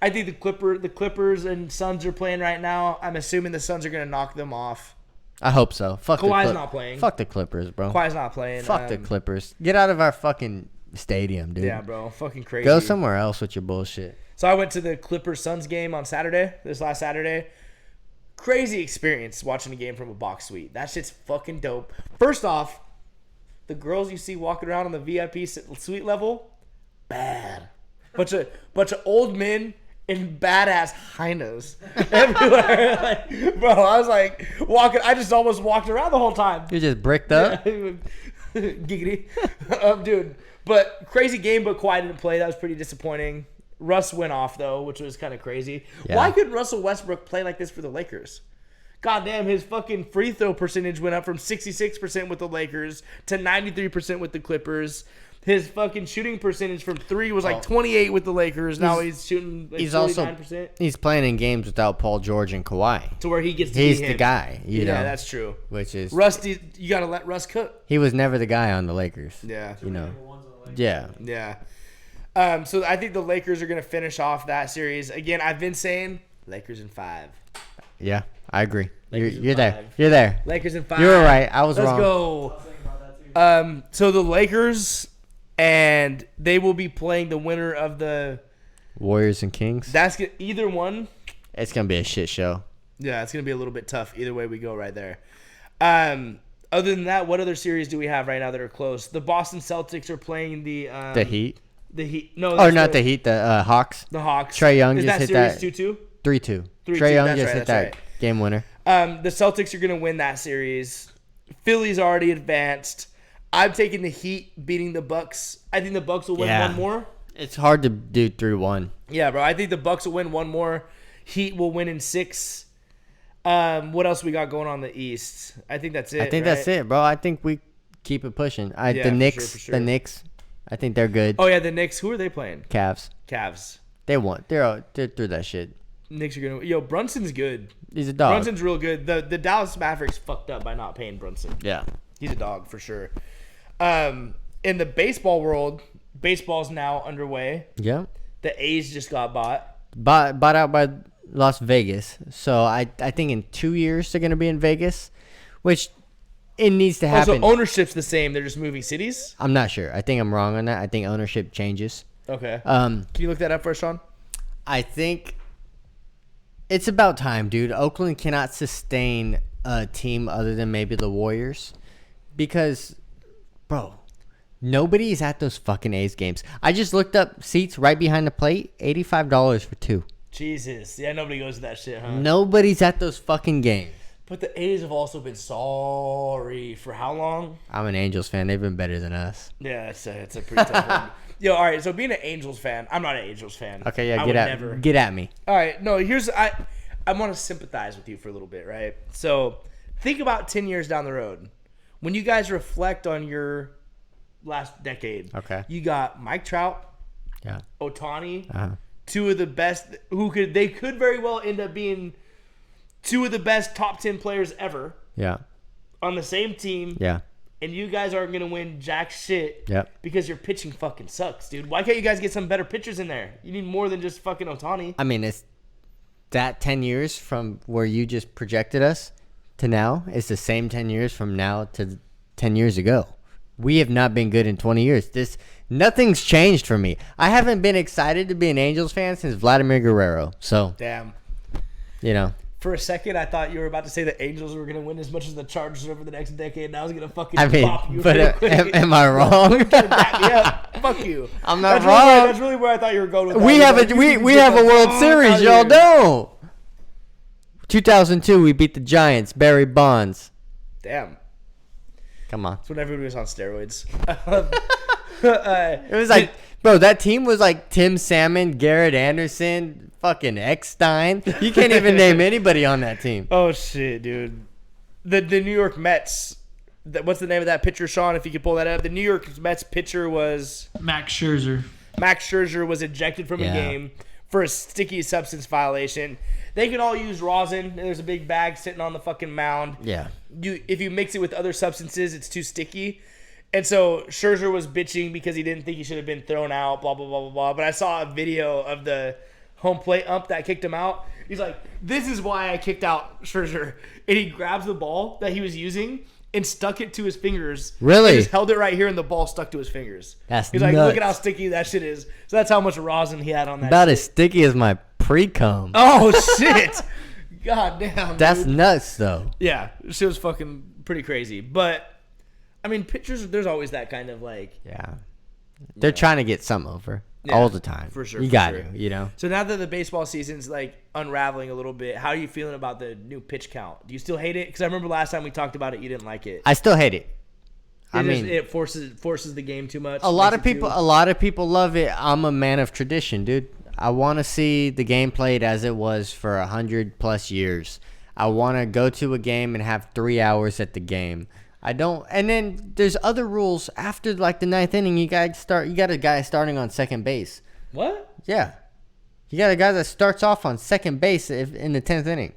I think the Clippers and Suns are playing right now. I'm assuming the Suns are going to knock them off. I hope so. Fuck Kawhi's not playing. Fuck the Clippers, bro. Kawhi's not playing. Fuck the Clippers. Get out of our fucking stadium, dude. Yeah, bro. Fucking crazy. Go somewhere else with your bullshit. So I went to the Clippers-Suns game on Saturday, this last Saturday. Crazy experience watching a game from a box suite. That shit's fucking dope. First off, the girls you see walking around on the VIP suite level, bad. Bunch of old men in badass hyenas everywhere. Like, bro, I was like walking. I just almost walked around the whole time. You're just bricked up. Giggity, dude. But crazy game, but Kawhi didn't play. That was pretty disappointing. Russ went off though, which was kind of crazy. Yeah. Why couldn't Russell Westbrook play like this for the Lakers? Goddamn, his fucking free throw percentage went up from 66% with the Lakers to 93% with the Clippers. His fucking shooting percentage from 3 was like 28 with the Lakers. Now he's shooting like He's 49%. He's playing in games without Paul George and Kawhi. To where he gets to He's be the him. guy, you know. Yeah, that's true. Which is Rusty, you gotta let Russ cook. he was never the guy on the Lakers. Yeah. You know. Number one's on the Lakers. Yeah. Yeah. So I think the Lakers are gonna finish off that series. Again, I've been saying Lakers in 5. Yeah, I agree. Lakers in You're there. 5. You're there. Lakers in 5. You were right. I was Let's wrong. I go. was thinking about that too. So the Lakers, and they will be playing the winner of the. Warriors and Kings. Either one. It's gonna be a shit show. Yeah, it's gonna be a little bit tough either way we go right there. Other than that, what other series do we have right now that are close? The Boston Celtics are playing the Heat. The Heat. No, Or that's not the Heat. The Hawks. The Hawks. Trae Young Is just that hit series that 2-2? 3-2. 3-2, Trae Young that's just right, hit that's that right. game winner. The Celtics are going to win that series. Philly's already advanced. I'm taking the Heat beating the Bucks. I think the Bucks will win Yeah. one more. It's hard to do 3-1. Yeah, bro. I think the Bucks will win one more. Heat will win in 6. What else we got going on in the East? I think that's it. I think right? that's it, bro. I think we keep it pushing. Yeah, The for Knicks. sure. The Knicks. I think they're good. Oh yeah, the Knicks. Who are they playing? Cavs. Cavs. They won. They're through that shit. Knicks are gonna. Yo, Brunson's good. He's a dog. Brunson's real good. The Dallas Mavericks fucked up by not paying Brunson. Yeah. He's a dog for sure. In the baseball world, baseball's now underway. Yeah. The A's just got bought. Bought out by Las Vegas. So I think in 2 years they're gonna be in Vegas, which it needs to happen. Also, ownership's the same. They're just moving cities. I'm not sure. I think I'm wrong on that. I think ownership changes. Okay. Um, Can you look that up for us, Sean? I think it's about time, dude. Oakland cannot sustain a team other than maybe the Warriors because, bro, nobody's at those fucking A's games. I just looked up seats right behind the plate, $85 for 2. Jesus. Yeah, nobody goes to that shit, huh? Nobody's at those fucking games. But the A's have also been sorry for how long? I'm an Angels fan. They've been better than us. Yeah, it's a pretty tough one. Yo, all right. So being an Angels fan, I'm not an Angels fan. Okay, yeah, I get would at never. get at me. All right, no. I want to sympathize with you for a little bit, right? So think about 10 years down the road, when you guys reflect on your last decade. Okay. You got Mike Trout, Yeah. Ohtani, Uh-huh. two of the best. They could very well end up being two of the best top 10 players ever Yeah. on the same team. Yeah. And you guys aren't gonna win jack shit Yep. because your pitching fucking sucks, dude. Why can't you guys get some better pitchers in there? You need more than just fucking Ohtani. I mean, that 10 years from where you just projected us to now is the same 10 years from now to 10 years ago. We have not been good in 20 years. Nothing's changed for me. I haven't been excited to be an Angels fan since Vladimir Guerrero. So, Damn. you know. For a second, I thought you were about to say the Angels were going to win as much as the Chargers over the next decade, and I was going to fucking pop you. But am I wrong? Back me up. Fuck you. I'm not That's wrong. That's really where I thought you were going with that. We have a World Series, y'all don't. 2002, we beat the Giants. Barry Bonds. Damn. Come on. That's when everybody was on steroids. It was like, bro, that team was like Tim Salmon, Garrett Anderson, fucking Eckstein. You can't even name anybody on that team. Oh, shit, dude. The New York Mets. What's the name of that pitcher, Sean, if you could pull that up? The New York Mets pitcher was... Max Scherzer. Max Scherzer was ejected from a game for a sticky substance violation. They can all use rosin. There's a big bag sitting on the fucking mound. Yeah. If you mix it with other substances, it's too sticky. And so Scherzer was bitching because he didn't think he should have been thrown out, blah, blah, blah, blah, blah. But I saw a video of the home plate ump that kicked him out. He's like, this is why I kicked out Scherzer. And he grabs the ball that he was using and stuck it to his fingers. Really? He just held it right here and the ball stuck to his fingers. He's like, nuts. look at how sticky that shit is. So that's how much rosin he had on that About shit. as sticky as my pre-cum. Oh, shit. God damn, That's dude. nuts, though. Yeah, shit was fucking pretty crazy. But, I mean, pitchers, there's always that kind of like... Yeah. They're trying to get some over all the time. For sure. You for got sure. to, you know? So now that the baseball season's like unraveling a little bit, how are you feeling about the new pitch count? Do you still hate it? Because I remember last time we talked about it, you didn't like it. I still hate it. It forces the game too much. A lot of people love it. I'm a man of tradition, dude. I want to see the game played as it was for 100+ years. I want to go to a game and have 3 hours at the game. I don't. And then there's other rules after like the 9th inning. You got a guy starting on second base. What? Yeah, you got a guy that starts off on second base in the 10th inning.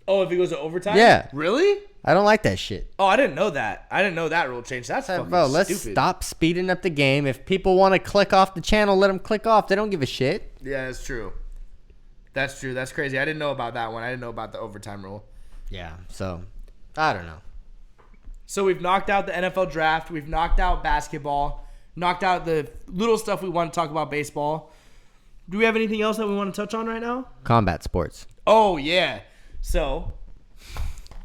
Oh, if he goes to overtime? Yeah. Really? I don't like that shit. Oh, I didn't know that. I didn't know that rule change. That's fucking Bro, let's stupid. stop speeding up the game. If people want to click off the channel, let them click off. They don't give a shit. Yeah, that's true. That's true. That's crazy. I didn't know about that one. I didn't know about the overtime rule. Yeah, so I don't know. So we've knocked out the NFL draft. We've knocked out basketball. Knocked out the little stuff we want to talk about baseball. Do we have anything else that we want to touch on right now? Combat sports. Oh, yeah. So,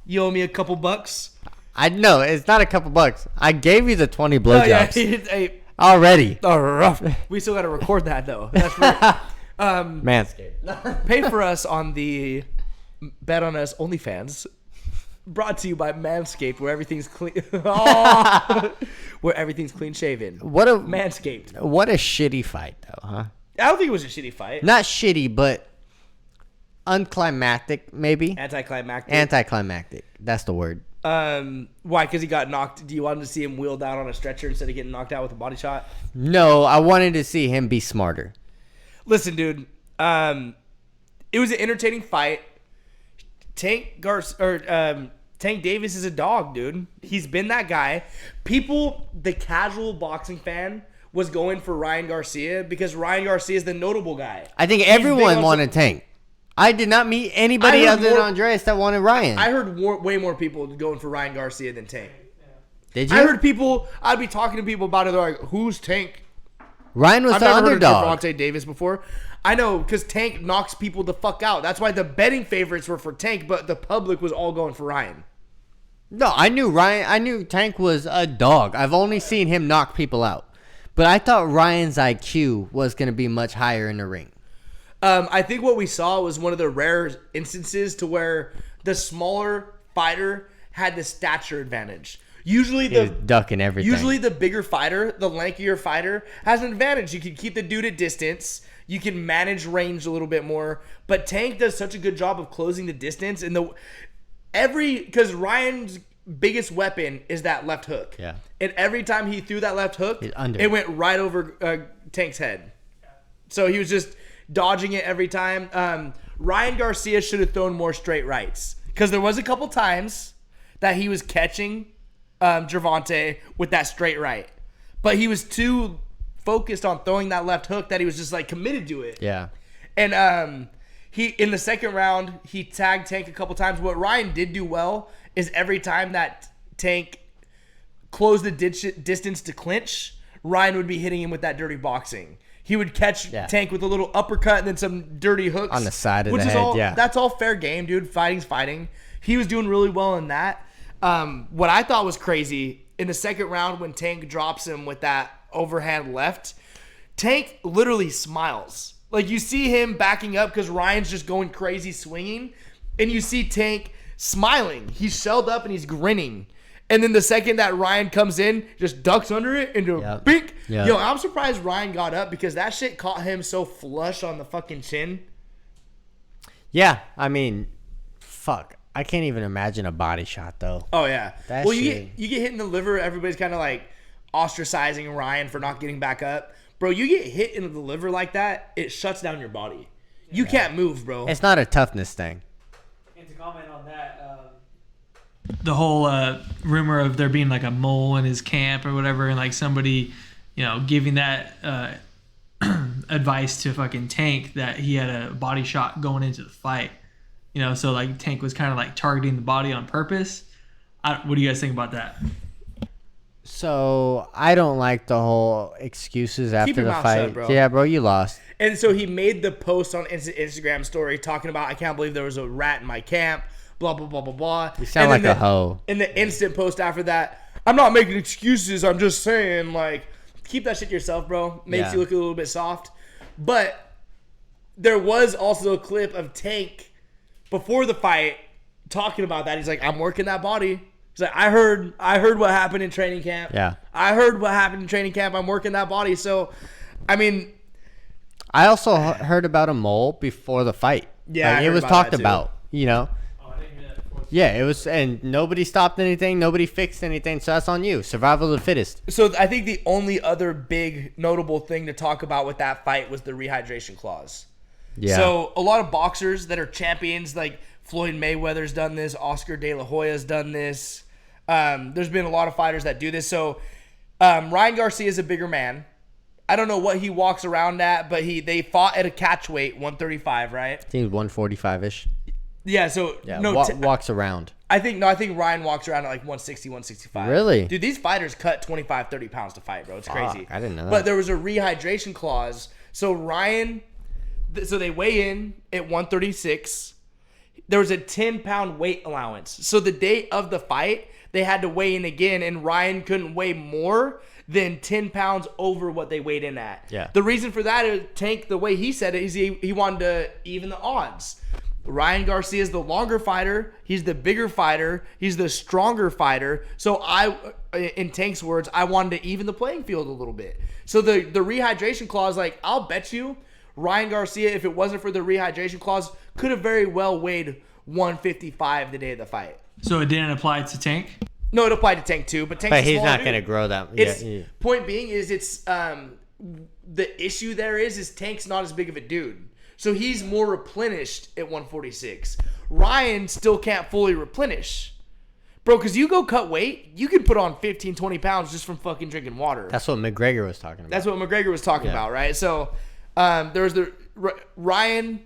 you owe me a couple bucks. I know it's not a couple bucks. I gave you the 20 blowjobs Hey, already. rough. We still got to record that, though. That's right. Manscaped. Pay for us on the Bet on Us OnlyFans. Brought to you by Manscaped, where everything's clean. Where everything's clean shaven. Manscaped. What a shitty fight, though, huh? I don't think it was a shitty fight. Not shitty, but unclimactic, maybe. Anticlimactic. That's the word. Why? Because he got knocked. Do you want to see him wheeled out on a stretcher instead of getting knocked out with a body shot? No, I wanted to see him be smarter. Listen, dude. It was an entertaining fight. Tank Davis is a dog, dude. He's been that guy. The casual boxing fan was going for Ryan Garcia because Ryan Garcia is the notable guy. I think everyone wanted Tank. I did not meet anybody other than Andreas that wanted Ryan. I heard way more people going for Ryan Garcia than Tank. Did you? I heard people. I'd be talking to people about it. They're like, "Who's Tank?" Ryan was the underdog. I've never heard of Gervonta Davis before. I know, because Tank knocks people the fuck out. That's why the betting favorites were for Tank, but the public was all going for Ryan. No, I knew Ryan. I knew Tank was a dog. I've only seen him knock people out. But I thought Ryan's IQ was going to be much higher in the ring. I think what we saw was one of the rare instances to where the smaller fighter had the stature advantage. Usually He was ducking everything. Usually the bigger fighter, the lankier fighter, has an advantage. You can keep the dude at distance. You can manage range a little bit more. But Tank does such a good job of closing the distance. And because Ryan's biggest weapon is that left hook. Yeah. And every time he threw that left hook, under. it went right over Tank's head. So he was just dodging it every time. Ryan Garcia should have thrown more straight rights. Because there was a couple times that he was catching Gervonta with that straight right. But he was too focused on throwing that left hook that he was just like committed to it. Yeah. And in the second round, he tagged Tank a couple times. What Ryan did do well is every time that Tank closed the distance to clinch, Ryan would be hitting him with that dirty boxing. He would catch Tank with a little uppercut and then some dirty hooks. On the side of the head, That's all fair game, dude. Fighting's fighting. He was doing really well in that. What I thought was crazy, in the second round when Tank drops him with that overhand left, Tank literally smiles. Like, you see him backing up because Ryan's just going crazy swinging, and you see Tank smiling. He's shelled up and he's grinning. And then the second that Ryan comes in, just ducks under it into a bink. Yep. Yo, I'm surprised Ryan got up because that shit caught him so flush on the fucking chin. Yeah, I mean, fuck. I can't even imagine a body shot, though. Oh, yeah. That you shit. get hit in the liver. Everybody's kind of like ostracizing Ryan for not getting back up. Bro, you get hit in the liver like that, it shuts down your body. You can't move, bro. It's not a toughness thing. And to comment on that, The whole rumor of there being like a mole in his camp or whatever, and like somebody, giving that advice to fucking Tank that he had a body shot going into the fight. So like Tank was kind of like targeting the body on purpose. What do you guys think about that? So I don't like the whole excuses after your the mouth fight. shut, bro. Yeah, bro, you lost. And so he made the post on Instagram story talking about, I can't believe there was a rat in my camp, blah, blah, blah, blah, blah. You sound like a hoe. In the instant post after that, I'm not making excuses. I'm just saying, like, keep that shit to yourself, bro. Makes you look a little bit soft. But there was also a clip of Tank before the fight talking about that. He's like, I'm working that body. He's like, I heard what happened in training camp. Yeah. I heard what happened in training camp. I'm working that body. So, I mean, I also heard about a mole before the fight. Yeah, Like, I it heard was about talked that too. about, I didn't hear that before. Yeah, it was, and nobody stopped anything. Nobody fixed anything. So that's on you. Survival of the fittest. so I think the only other big notable thing to talk about with that fight was the rehydration clause. Yeah. So a lot of boxers that are champions, like Floyd Mayweather's done this, Oscar De La Hoya's done this. There's been a lot of fighters that do this. So Ryan Garcia is a bigger man. I don't know what he walks around at, but they fought at a catch weight, 135, right? I think 145-ish. Yeah. So Yeah, no, walks around. I think Ryan walks around at like 160, 165. Really? Dude, these fighters cut 25, 30 pounds to fight, bro. It's crazy. I didn't know that. But there was a rehydration clause. So Ryan, so they weigh in at 136. There was a 10-pound weight allowance. So the day of the fight, they had to weigh in again, and Ryan couldn't weigh more than 10 pounds over what they weighed in at. Yeah. The reason for that is Tank, the way he said it, is he wanted to even the odds. Ryan Garcia is the longer fighter. He's the bigger fighter. He's the stronger fighter. So in Tank's words, I wanted to even the playing field a little bit. So the rehydration clause, like, I'll bet you Ryan Garcia, if it wasn't for the rehydration clause, could have very well weighed 155 the day of the fight. So it didn't apply to Tank? No, it applied to Tank too, but Tank's But a he's smaller not dude. going to grow that. It's Yeah. point being is it's the issue there is Tank's not as big of a dude. So he's more replenished at 146. Ryan still can't fully replenish. Bro, because you go cut weight, you can put on 15, 20 pounds just from fucking drinking water. That's what McGregor was talking about. That's what McGregor was talking Yeah. about, right? So there was Ryan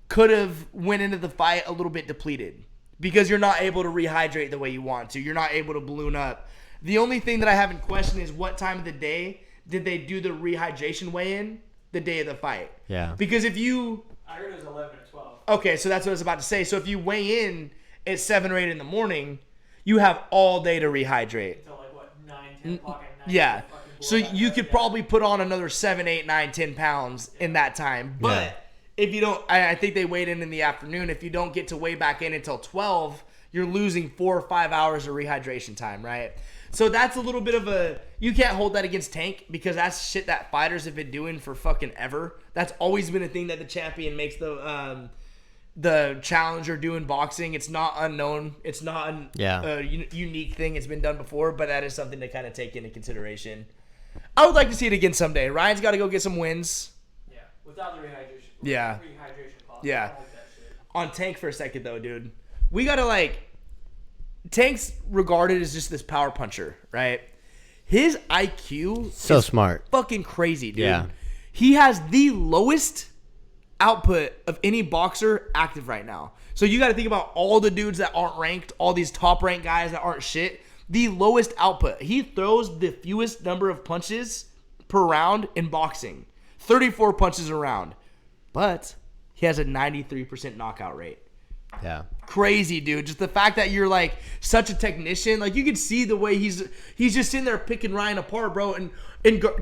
could have went into the fight a little bit depleted because you're not able to rehydrate the way you want to. You're not able to balloon up. The only thing that I haven't questioned is what time of the day did they do the rehydration weigh-in the day of the fight? Yeah. Because if you... I heard it was 11 or 12. Okay, so that's what I was about to say. So if you weigh in at 7 or 8 in the morning, you have all day to rehydrate. Until like what, 9, 10 o'clock at night. Yeah. Fucking blow So that you out, could yeah. probably put on another 7, 8, 9, 10 pounds in that time. But Yeah. if you don't, I think they weighed in the afternoon. If you don't get to weigh back in until 12, you're losing 4 or 5 hours of rehydration time, right? So that's a little bit of a, you can't hold that against Tank because that's shit that fighters have been doing for fucking ever. That's always been a thing that the champion makes the challenger do in boxing. It's not unknown. It's not a unique thing. It's been done before, but that is something to kind of take into consideration. I would like to see it again someday. Ryan's got to go get some wins. Yeah, without the rehydration. Yeah. Rehydration clause. Yeah. I don't like that shit. On Tank for a second, though, dude. We got to, Tank's regarded as just this power puncher, right? His IQ So is smart. fucking crazy, dude. Yeah. He has the lowest output of any boxer active right now. So you got to think about all the dudes that aren't ranked, all these top ranked guys that aren't shit. The lowest output. He throws the fewest number of punches per round in boxing. 34 punches a round. But he has a 93% knockout rate. Yeah. Crazy, dude. Just the fact that you're like such a technician. Like you can see the way he's just sitting there picking Ryan apart, bro. And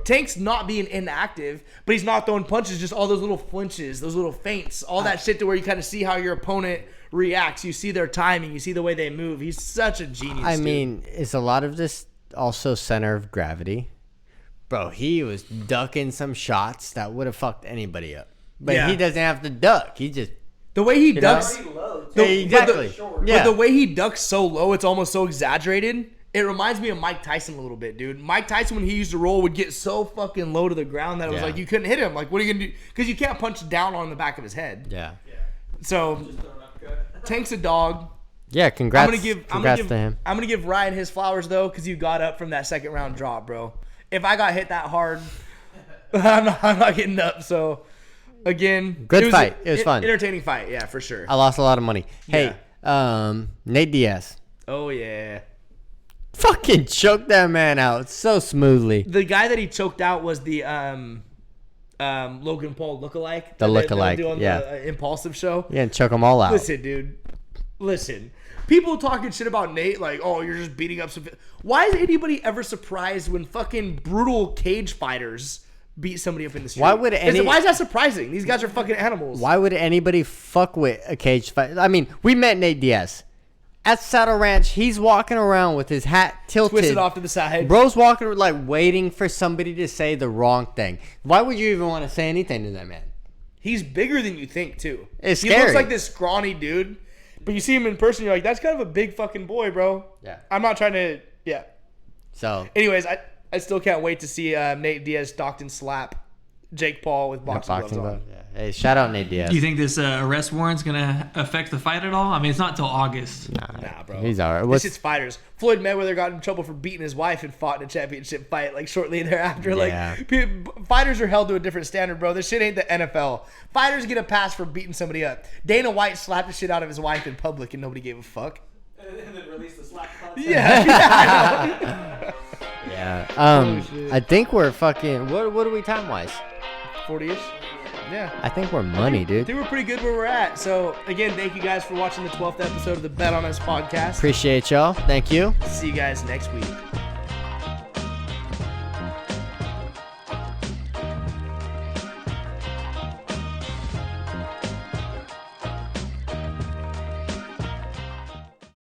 Tank's not being inactive, but he's not throwing punches, just all those little flinches, those little feints, all that shit to where you kind of see how your opponent reacts. You see their timing. You see the way they move. He's such a genius, I dude. mean, is a lot of this also center of gravity? Bro, he was ducking some shots that would have fucked anybody up. But Yeah. he doesn't have to duck. He just... The way he ducks... Pretty low, too. The- exactly. But the way he ducks so low, it's almost so exaggerated. It reminds me of Mike Tyson a little bit, dude. Mike Tyson, when he used to roll, would get so fucking low to the ground that it was Yeah. like you couldn't hit him. Like, what are you going to do? Because you can't punch down on the back of his head. Yeah. So, Just throw an uppercut. Tank's a dog. Yeah, congrats, I'm to him. gonna give Ryan his flowers though, because you got up from that second round drop, bro. If I got hit that hard, I'm not getting up. So again, Good fight. It was fun. Entertaining fight, yeah, for sure. I lost a lot of money. Hey, Nate Diaz. Oh yeah. Fucking choked that man out so smoothly. The guy that he choked out was the Logan Paul lookalike. The that they lookalike, do on yeah. the Impulsive show. Yeah, and choke them all out. Listen, dude. Listen. People talking shit about Nate, like, oh, you're just beating up some... Why is anybody ever surprised when fucking brutal cage fighters beat somebody up in the street? Why would Why is that surprising? These guys are fucking animals. Why would anybody fuck with a cage fight? I mean, we met Nate Diaz at Saddle Ranch. He's walking around with his hat tilted. Twisted off to the side. Bro's walking like waiting for somebody to say the wrong thing. Why would you even want to say anything to that man? He's bigger than you think, too. It's He scary. looks like this scrawny dude. But you see him in person, you're like, that's kind of a big fucking boy, bro. Yeah. I'm not trying to... Yeah. So Anyways, I still can't wait to see Nate Diaz Stockton slap Jake Paul with boxing gloves on. yeah. Hey, shout out Nate Diaz. Do you think this arrest warrant's gonna affect the fight at all? I mean, it's not till August. Nah, bro. He's all right. This What's, shit's fighters. Floyd Mayweather got in trouble for beating his wife and fought in a championship fight like shortly thereafter. Yeah. Like fighters are held to a different standard, bro. This shit ain't the NFL. Fighters get a pass for beating somebody up. Dana White slapped the shit out of his wife in public and nobody gave a fuck. And then release the slack content. Yeah. yeah. shit. I think we're fucking. What are we time wise? 40-ish. Yeah. I think we're money, I dude. think we're pretty good where we're at. So again, thank you guys for watching the 12th episode of the Bet on Us podcast. Appreciate y'all. Thank you. See you guys next week.